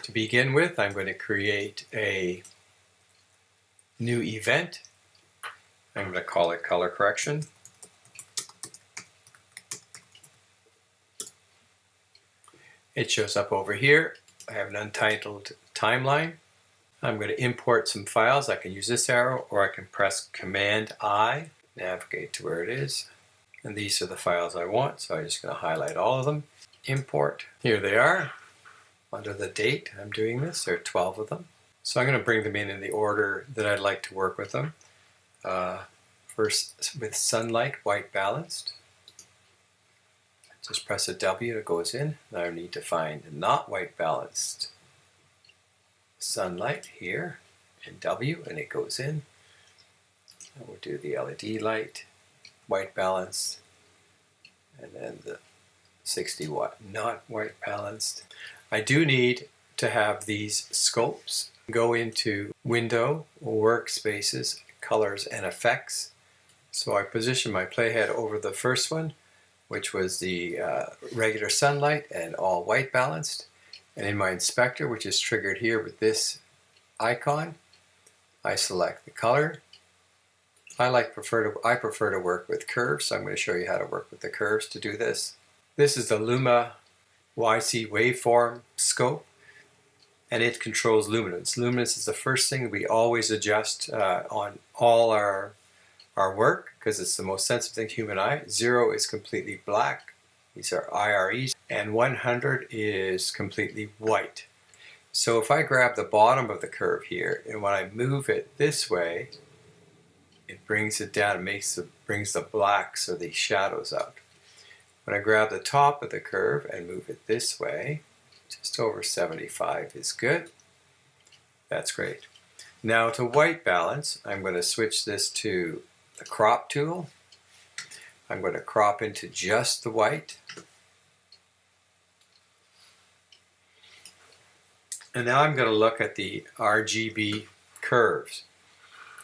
To begin with, I'm going to create a new event. I'm going to call it color correction. It shows up over here. I have an untitled timeline. I'm going to import some files. I can use this arrow, or I can press Command I, navigate to where it is. And these are the files I want, so I'm just going to highlight all of them. Import. Here they are. Under the date I'm doing this, there are 12 of them. So I'm going to bring them in the order that I'd like to work with them. First with sunlight, white balanced. Just press a W, it goes in. Now I need to find not white balanced sunlight here, and W, and it goes in. And we'll do the LED light, white balanced, and then the 60 watt not white balanced. I do need to have these scopes go into Window, Workspaces, Colors and Effects. So I position my playhead over the first one, which was the regular sunlight and all white balanced. And in my inspector, which is triggered here with this icon, I select the color. I prefer to work with curves, so I'm going to show you how to work with the curves to do this. This is the Luma YC waveform scope, and it controls luminance. Luminance is the first thing we always adjust on all our work, because it's the most sensitive thing to human eye. 0 is completely black. These are IREs, and 100 is completely white. So if I grab the bottom of the curve here, and when I move it this way, it brings it down, brings the blacks or the shadows out. When I grab the top of the curve and move it this way, just over 75 is good. That's great. Now to white balance, I'm going to switch this to the crop tool. I'm going to crop into just the white. And now I'm going to look at the RGB curves.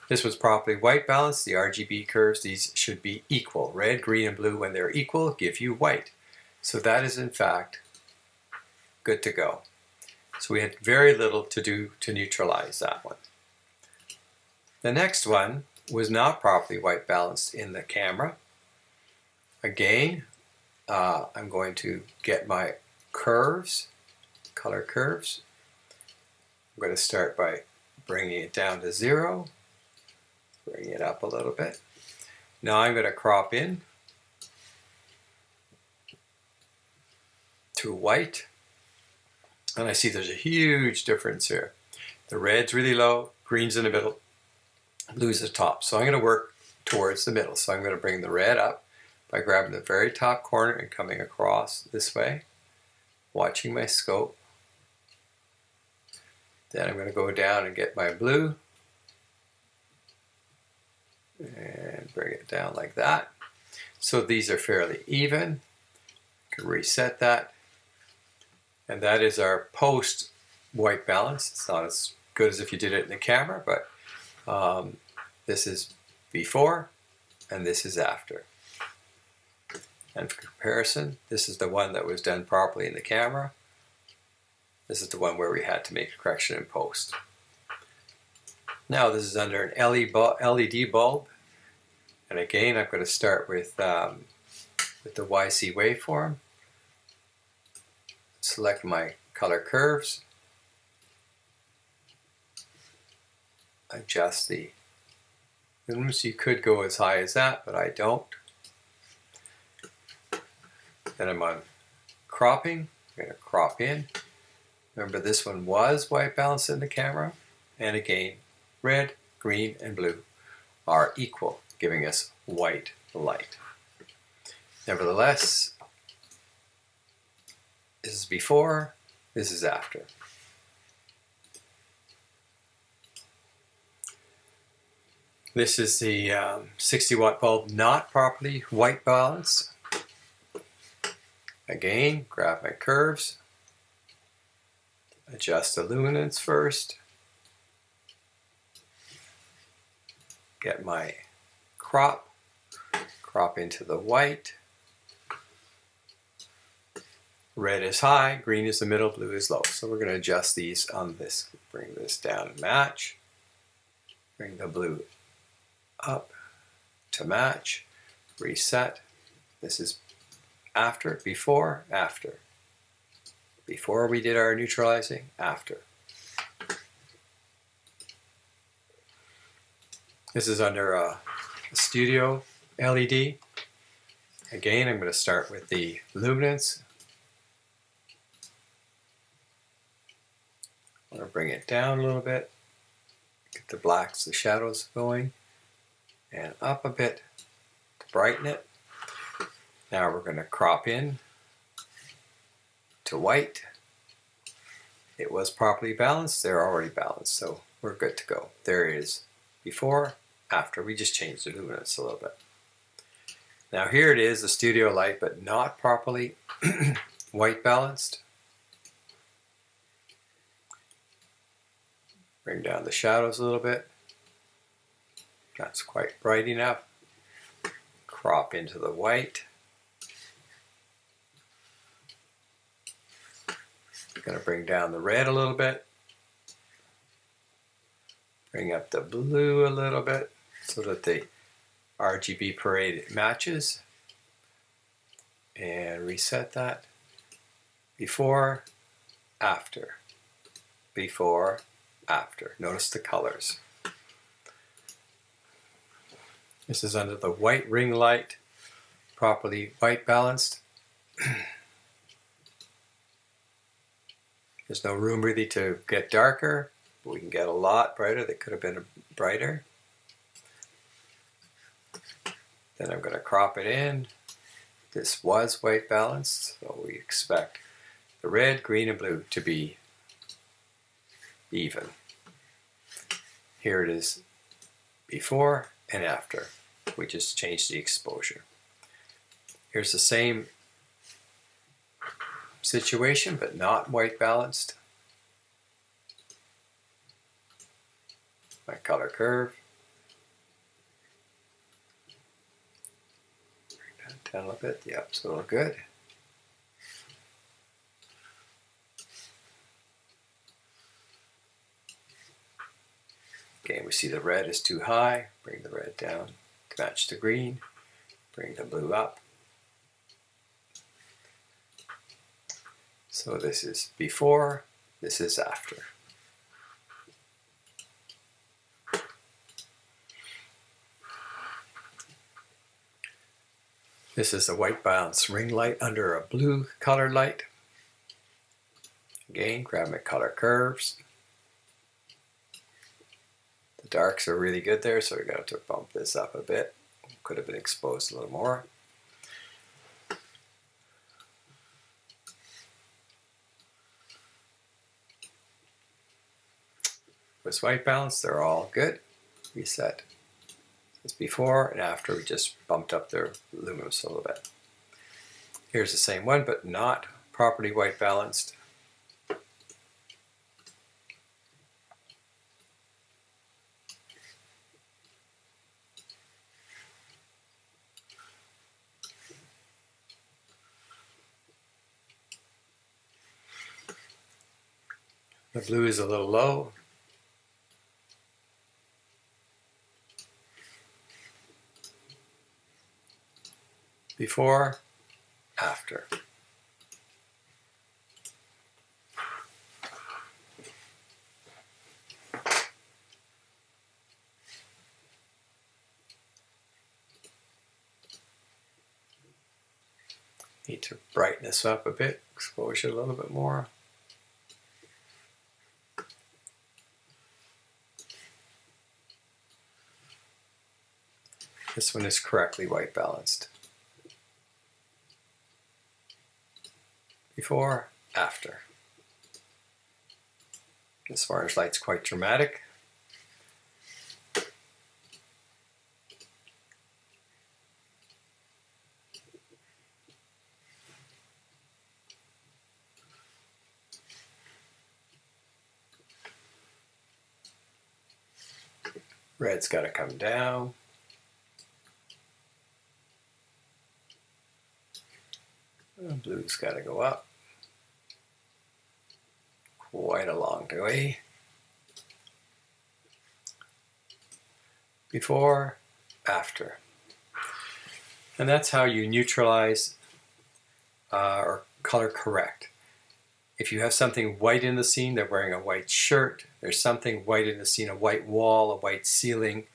This was properly white balanced. The RGB curves, these should be equal. Red, green, and blue, when they're equal, give you white. So that is in fact good to go. So we had very little to do to neutralize that one. The next one was not properly white balanced in the camera. Again, I'm going to get my curves, color curves. I'm going to start by bringing it down to 0, bring it up a little bit. Now I'm going to crop in to white, and I see there's a huge difference here. The red's really low, green's in the middle, blue's at the top. So I'm going to work towards the middle. So I'm going to bring the red up by grabbing the very top corner and coming across this way, watching my scope. Then I'm going to go down and get my blue and bring it down like that. So these are fairly even. I can reset that. And that is our post white balance. It's not as good as if you did it in the camera, but this is before and this is after. And for comparison, this is the one that was done properly in the camera. This is the one where we had to make a correction in post. Now this is under an LED bulb. And again, I'm going to start with the YC waveform. Select my color curves. Adjust the luminance. You could go as high as that, but I don't. Then I'm on cropping. I'm going to crop in. Remember, this one was white balanced in the camera. And again, red, green, and blue are equal, giving us white light. Nevertheless, this is before, this is after. This is the 60 watt bulb not properly white balanced. Again, grab my curves, adjust the luminance first, get my crop into the white, Red is high, green is the middle, blue is low. So we're going to adjust these on this. Bring this down to match. Bring the blue up to match. Reset. This is after, before, after. Before we did our neutralizing, after. This is under a studio LED. Again, I'm going to start with the luminance. I'm going to bring it down a little bit. Get the blacks, the shadows going. And up a bit to brighten it. Now we're going to crop in to white. It was properly balanced. They're already balanced, so we're good to go. There is before, after. We just changed the luminance a little bit. Now here it is, the studio light, but not properly white balanced. Bring down the shadows a little bit. That's quite bright enough. Crop into the white. Going to bring down the red a little bit. Bring up the blue a little bit so that the RGB parade matches. And reset that. Before, after. Before, after. Notice the colors. This is under the white ring light, properly white balanced. There's no room really to get darker, but we can get a lot brighter. That could have been brighter. Then I'm going to crop it in. This was white balanced, so we expect the red, green, and blue to be even. Here it is before and after. We just changed the exposure. Here's the same situation, but not white balanced. My color curve. Bring that down a little bit. Yep, it's all good. Again, we see the red is too high. Bring the red down to match the green. Bring the blue up. So this is before, this is after. This is a white balance ring light under a blue color light. Again, grab my color curves. The darks are really good there, so we're going to bump this up a bit. Could have been exposed a little more. Was white balance, they're all good. Reset. It's before and after, we just bumped up their luminance a little bit. Here's the same one, but not properly white balanced. The blue is a little low. Before, after. Need to brighten this up a bit, exposure a little bit more. This one is correctly white balanced. Before, after. This orange light's quite dramatic. Red's got to come down. Blue's got to go up. quite a long way. Before, after. And that's how you neutralize or color correct. If you have something white in the scene, they're wearing a white shirt, there's something white in the scene, a white wall, a white ceiling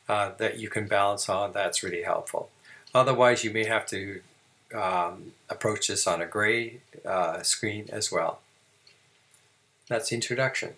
that you can balance on, that's really helpful. Otherwise, you may have to approach this on a gray screen as well. That's the introduction.